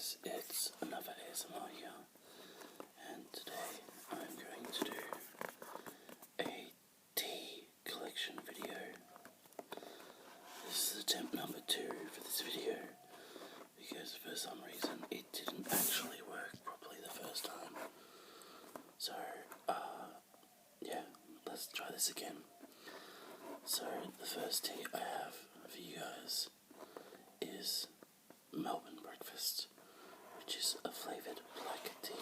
guys, it's another ASMR here, and today I'm going to do a tea collection video. This is attempt number 2 for this video, because for some reason it didn't actually work properly the first time. So, yeah, let's try this again. So, the first tea I have for you guys is Melvin Breakfast, which is a flavoured black tea,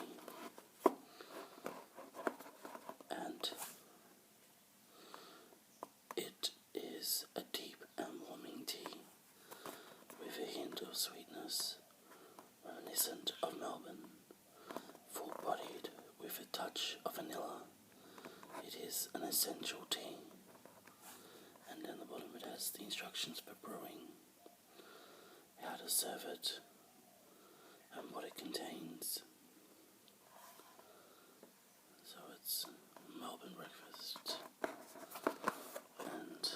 and it is a deep and warming tea with a hint of sweetness, reminiscent of Melbourne, full-bodied with a touch of vanilla. It is an essential tea, and down the bottom it has the instructions for brewing, how to serve it, and what it contains. So it's Melvin Breakfast, and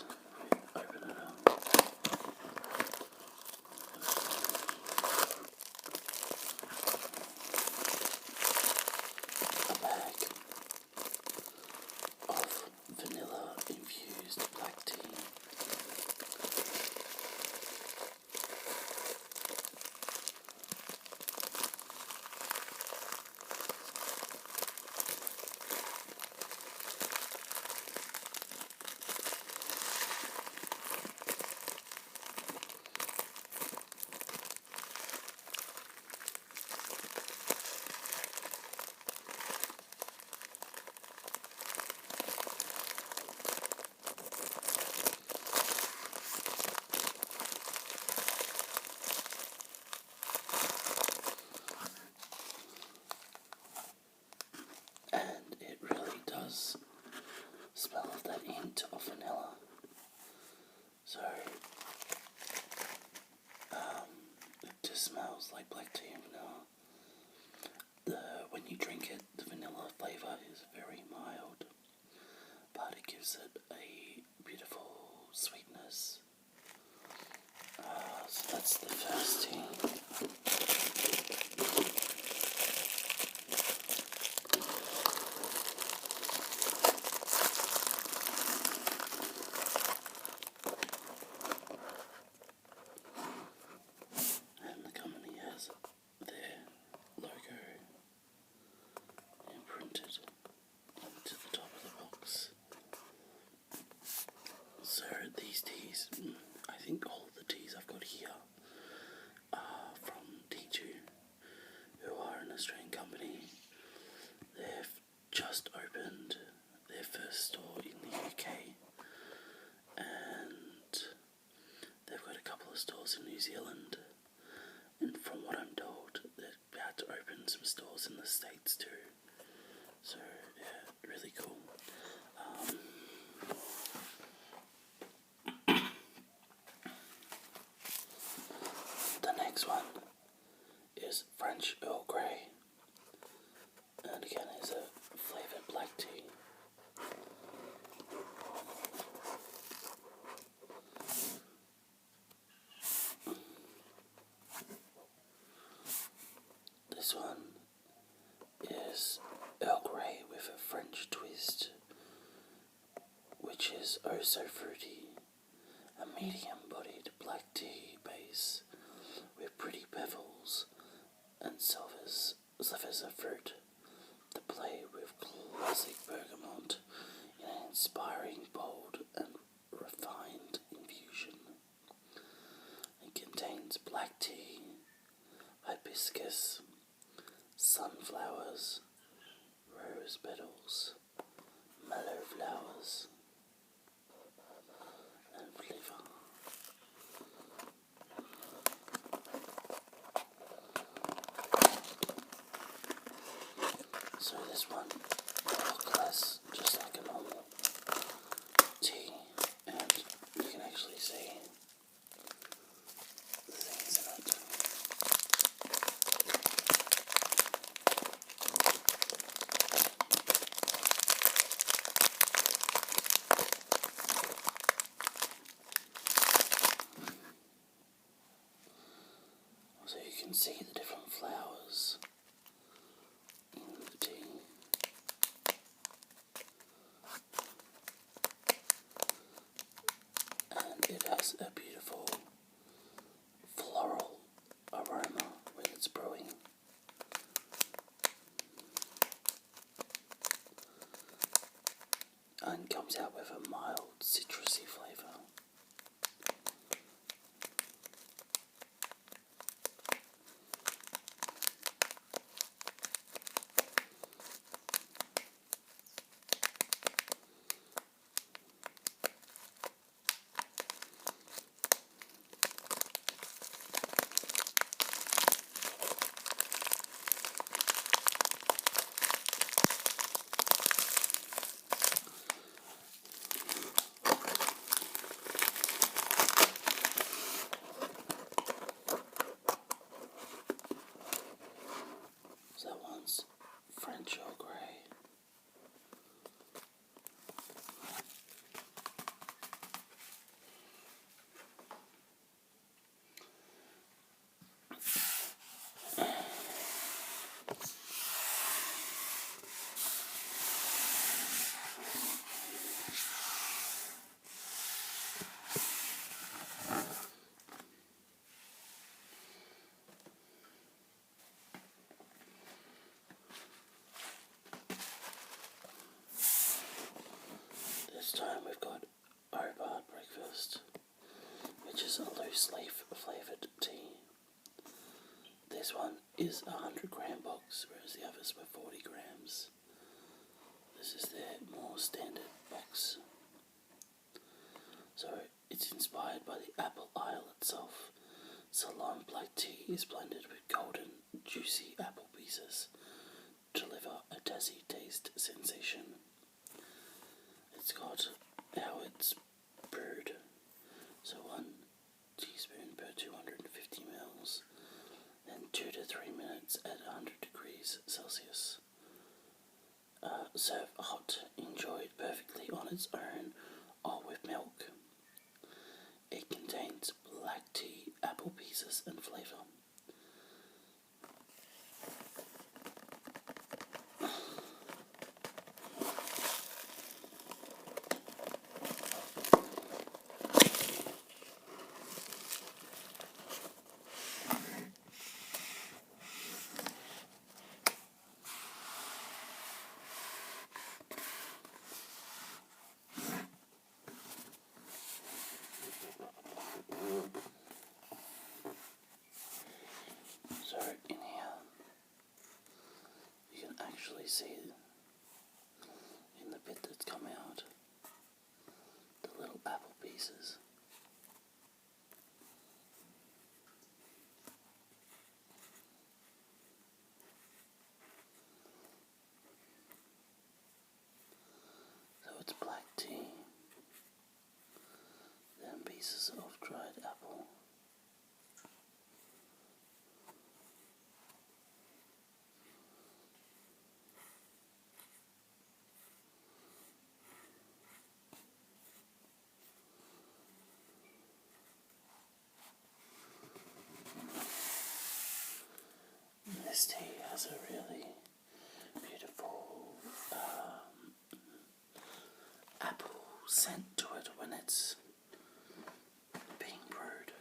we open it up. A bag of vanilla infused black tea. Smell of that hint of vanilla. So, it just smells like black tea and vanilla. When you drink it, the vanilla flavour is very mild, but it gives it a beautiful sweetness. So that's the first tea. Their logo imprinted into the top of the box. So these teas, I think all the teas I've got here are from D2, who are an Australian company. They've just opened their first store in the UK, and they've got a couple of stores in New Zealand. And from what I'm told, they're about to open some stores in the States too. So, yeah, really cool. The next one is French Earl Grey. And again, it's a flavoured black tea. This one is Earl Grey with a French twist, which is oh so fruity, a medium-bodied black tea base with pretty pebbles and slivers of fruit to play with classic bergamot in an inspiring, bold and refined infusion. It contains black tea, hibiscus, sunflowers, rose petals, mallow flowers, and flavour. So this one looks less just like a normal tea, and you can actually see the things in it. So you can see the different flowers in the tea. And it has a beautiful floral aroma when it's brewing. And comes out with a mild citrusy flavour. So that one's French Earl Grey. This time we've got BarBar Breakfast, which is a loose leaf flavoured tea. This one is a 100-gram box, whereas the others were 40 grams. This is their more standard box. So it's inspired by the apple isle itself. Ceylon black tea is blended with golden, juicy apple pieces to deliver a dazzy taste sensation. It's got how it's brewed. So 1 teaspoon per 250 ml, then 2 to 3 minutes at 100 degrees Celsius. Serve hot, enjoyed perfectly on its own or with milk. It contains black tea, apple pieces and flavour. So in here, you can actually see in the bit that's come out, the little apple pieces. So it's black tea, then pieces of dried apple. This tea has a really beautiful apple scent to it when it's being brewed.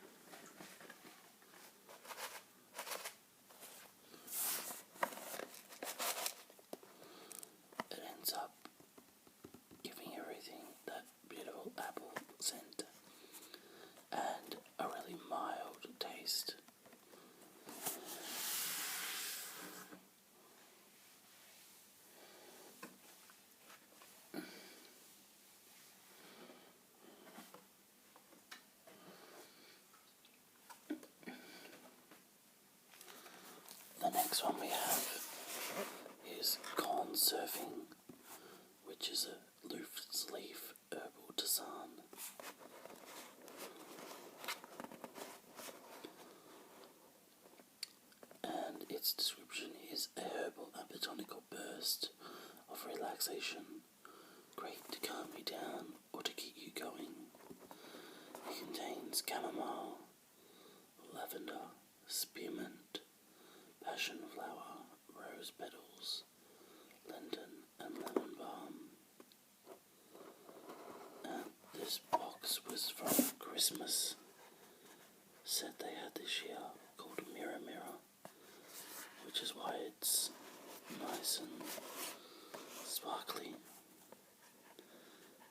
It ends up giving everything that beautiful apple scent and a really mild taste. The next one we have is corn surfing, which is a loose leaf herbal tisane. And its description is a herbal and botanical burst of relaxation, great to calm you down or to keep you going. It contains chamomile, lavender, spearmint, rose petals, linden and lemon balm. And this box was from Christmas set they had this year called Mirror Mirror, which is why it's nice and sparkly.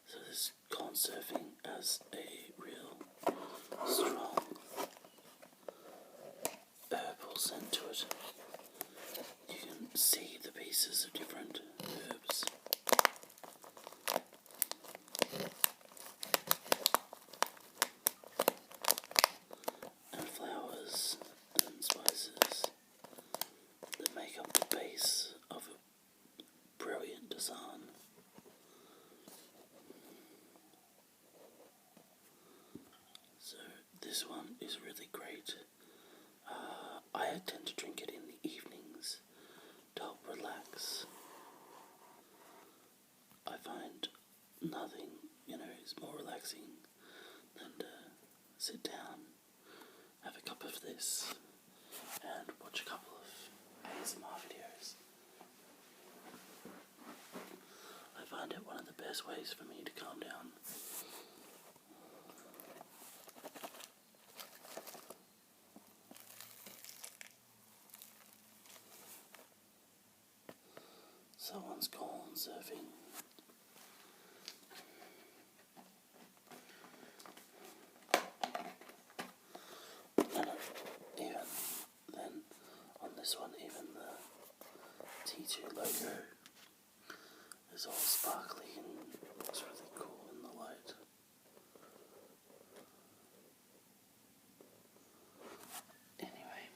So this corn serving as a real strong herbal scent to it. You can see the pieces of different herbs. And flowers and spices that make up the base of a brilliant design. So this one is really great. I tend to drink it in the evenings to help relax. I find nothing, is more relaxing than to sit down, have a cup of this, and watch a couple of ASMR videos. I find it one of the best ways for me to calm down. Someone's corn surfing. And even then, on this one, even the T2 logo is all sparkly and looks really cool in the light. Anyway,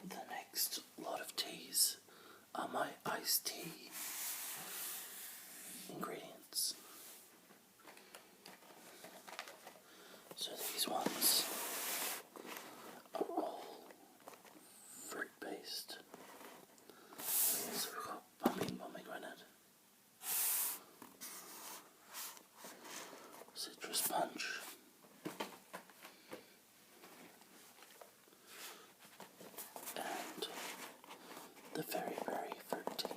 the next lot of teas are my iced tea ingredients. So these ones are all fruit based. So we've got pumpkin pomegranate, citrus punch, and the very berry fruit tea,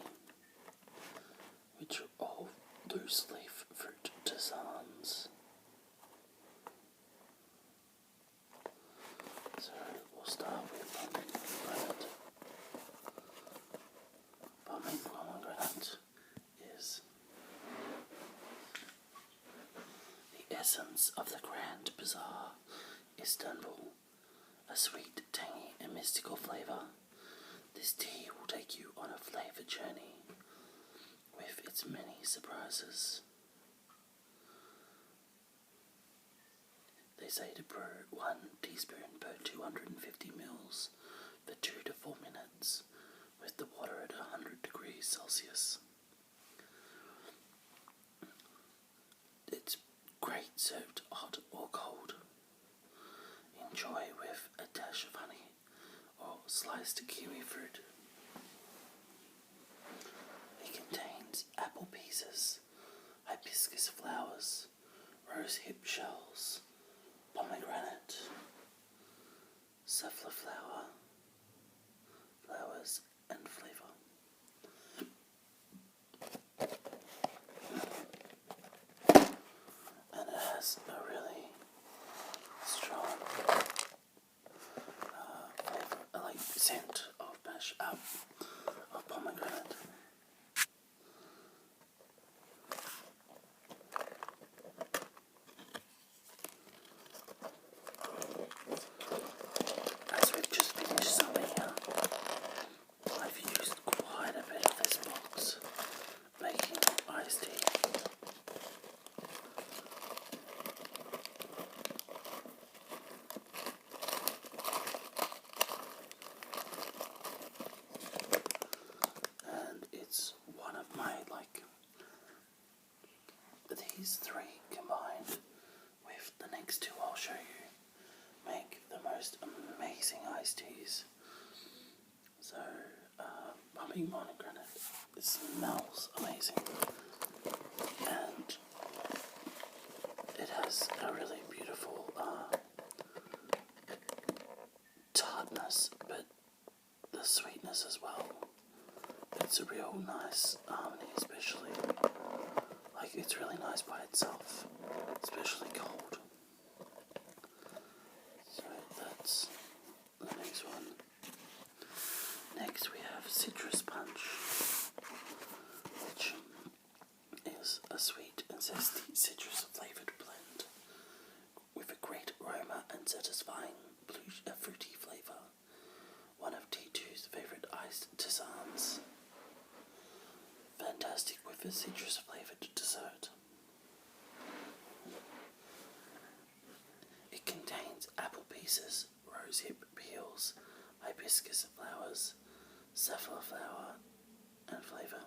which are all loose leaf fruit designs. So we'll start with pumpkin pomegranate. Pumpkin pomegranate is the essence of the Grand Bazaar, Istanbul, a sweet, tangy and mystical flavour. This tea will take you on a flavour journey with its many surprises. They say to brew 1 teaspoon per 250 ml for 2 to 4 minutes with the water at 100 degrees Celsius. It's great served hot or cold. Enjoy with a dash of honey or sliced kiwi fruit. It contains apple pieces, hibiscus flowers, rose hip shells, pomegranate, safflower flowers, and flavour. And it has a really strong flavour, like scent of of pomegranate. As we've just finished summer here, I've used quite a bit of this box making iced tea. And it's one of my, these three combined with the next two I'll show you make the most amazing iced teas. So, pumpkin pomegranate, it smells amazing, and it has a really beautiful tartness, but the the sweetness as well. It's a real nice harmony, especially, like, it's really nice by itself, especially cold. So that's the next one. Next we have Citrus Punch, which is a sweet and zesty citrus flavoured blend with a great aroma and satisfying fruity flavour. One of T2's favourite iced tisans. Fantastic with a citrus flavoured dessert. It contains apple pieces, rosehip peels, hibiscus flowers, safflower and flavour.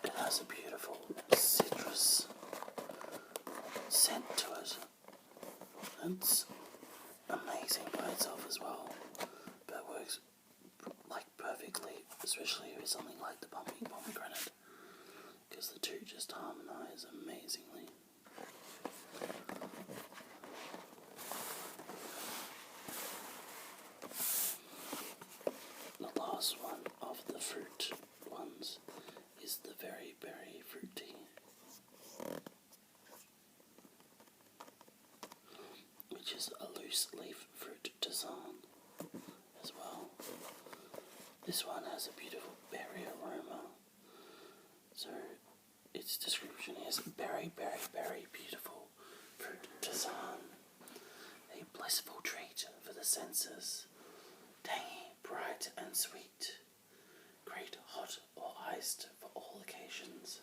It has a beautiful citrus scent to it. It's amazing by itself as well, but it works like perfectly, especially with something like the pumpkin pomegranate, because the two just harmonise amazingly. The last one of the fruit ones is the very berry fruit tea, which is a loose leaf fruit tisane as well. This one has a beautiful berry aroma. So its description is berry, beautiful fruit tisane. A blissful treat for the senses. Tangy, bright and sweet. Great hot or iced for all occasions.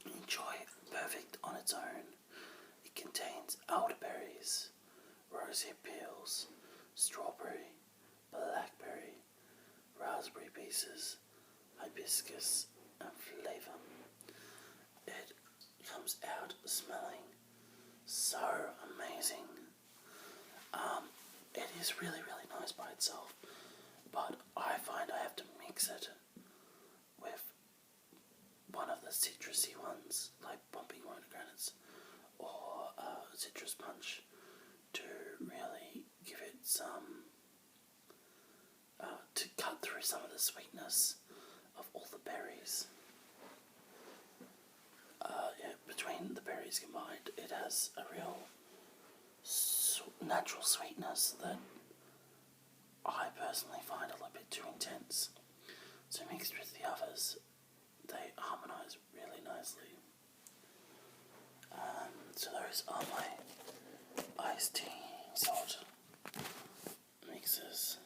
Enjoy perfect on its own. It contains elderberries, rosehip peels, strawberry, blackberry, raspberry pieces, hibiscus and flavour. It comes out smelling so amazing. It is really nice by itself, but I find I have to mix it with one of the citrusy ones, like pumpkin pomegranates or Citrus Punch, to really give it some, to cut through some of the sweetness of all the berries. Between the berries combined, it has a real natural sweetness that I personally find a little bit too intense. So mixed with the others, they harmonise really nicely. So those are my iced tea salt mixes.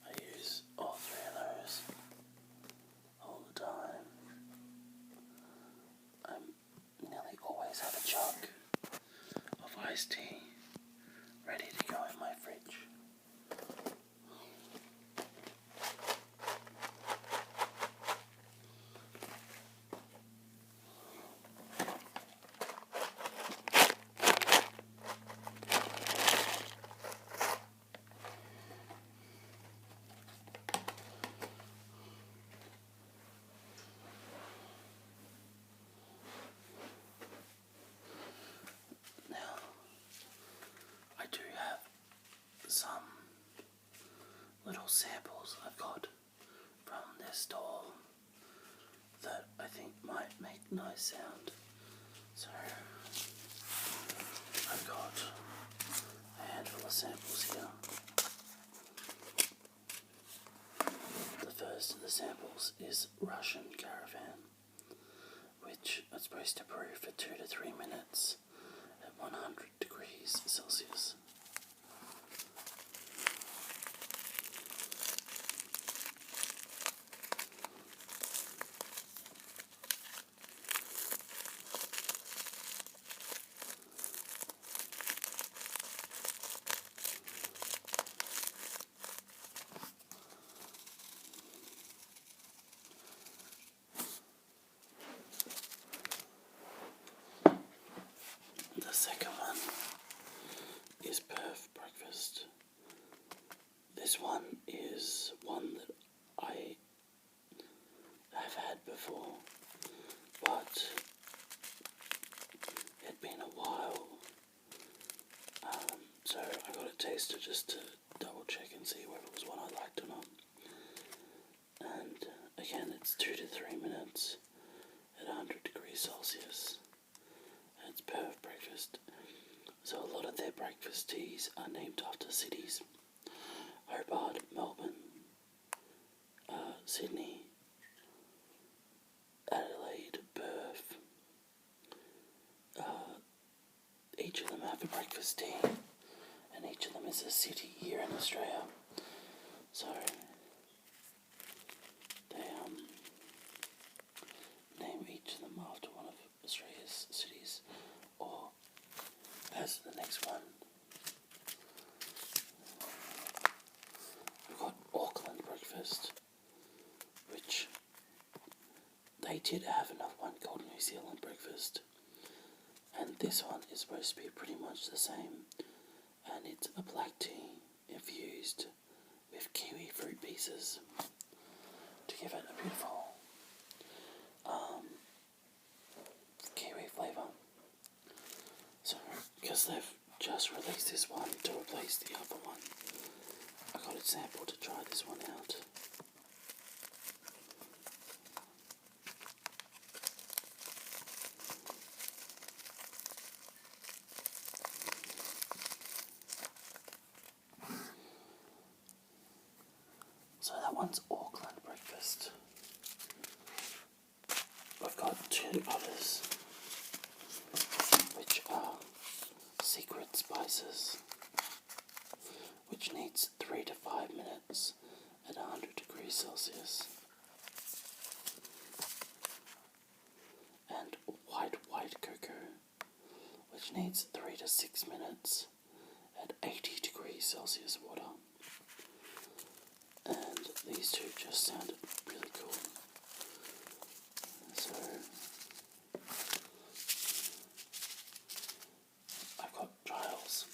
I use all three of those all the time. I nearly always have a jug of iced tea ready to go in my fridge. Some little samples I've got from this store that I think might make nice sound. So I've got a handful of samples here. The first of the samples is Russian Caravan, which is supposed to brew for 2 to 3 minutes at 100 degrees Celsius. This one is one that I have had before, but it had been a while, so I got a taster just to double check and see whether it was one I liked or not. And again, it's 2 to 3 minutes at 100 degrees Celsius, and it's BarBar Breakfast. So a lot of their breakfast teas are named after cities: Hobart, Melbourne, Sydney, Adelaide, Perth. Each of them have a breakfast tea, and each of them is a city here in Australia. So they name each of them after one of Australia's cities, or as the next one. We've got Auckland Breakfast, which they did have another one called New Zealand Breakfast, and this one is supposed to be pretty much the same, and it's a black tea infused with kiwi fruit pieces to give it a beautiful kiwi flavour. So, because they've just released this one to replace the other one, I got a sample to try this one out. So that one's Auckland Breakfast. We've got 2 others, which are Secret Spices, which needs 3 to 5 minutes at 100 degrees Celsius. And white cocoa, which needs 3 to 6 minutes at 80 degrees Celsius water. And these two just sounded really cool. So I've got trials.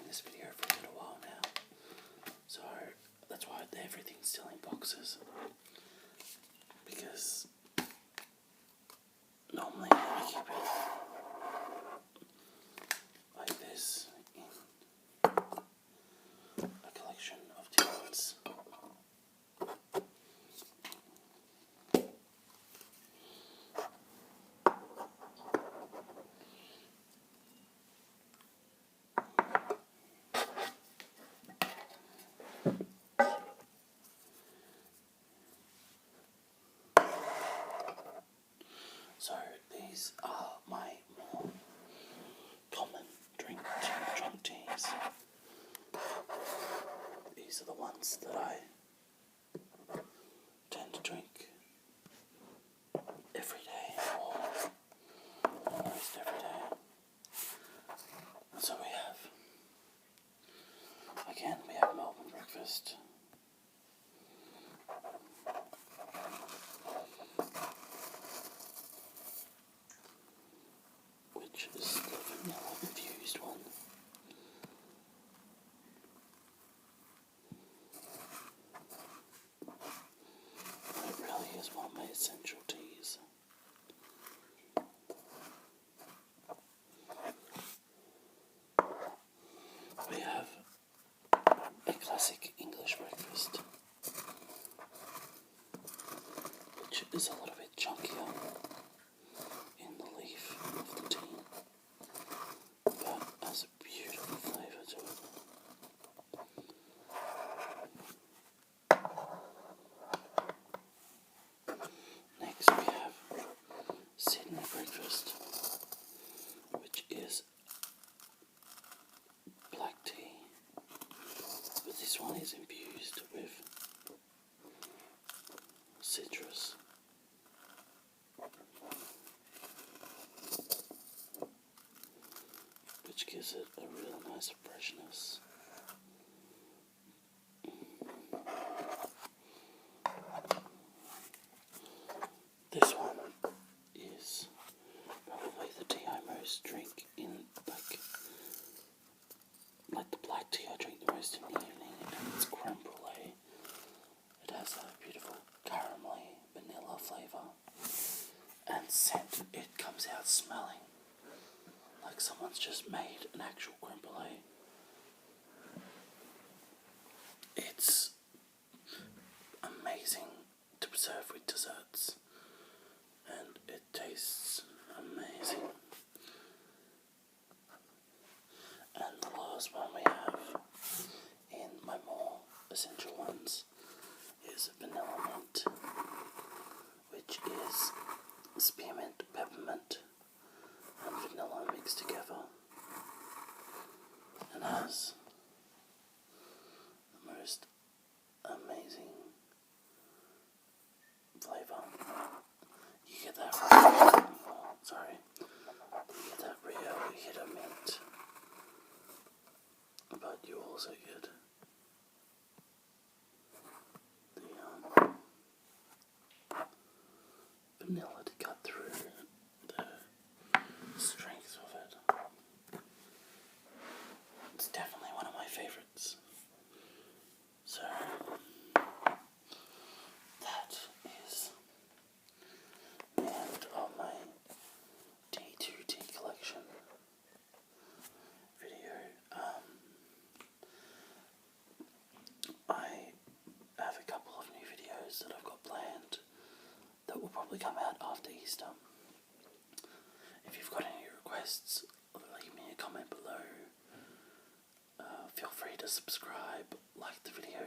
This video for a little while now, so that's why everything's still in boxes, because normally I keep it like this in a collection of tins. So these are my more common drunk teas. These are the ones that I tend to drink every day, or almost every day. So we have Melvin Breakfast. Which is the vanilla infused one. It really is one of my essential gives it a real nice freshness. This one is probably the tea I most drink in, like the black tea I drink the most in the evening, and it's creme brulee. It has a beautiful caramelly vanilla flavour and scent. It comes out smelling like someone's just made an actual creme brulee. It's amazing to serve with desserts, and it tastes amazing. And the last one we have in my more essential ones is vanilla mint, which is spearmint, peppermint and vanilla mixed together, and has the most amazing flavour. You get that you get that real hit of mint, but you also get the vanilla to cut through the strength of it. It's definitely one of my favourites. So that is the end of my D2T collection video. I have a couple of new videos that I've got planned that will probably come out after Easter. If you've got any requests, leave me a comment below. Feel free to subscribe, like the video,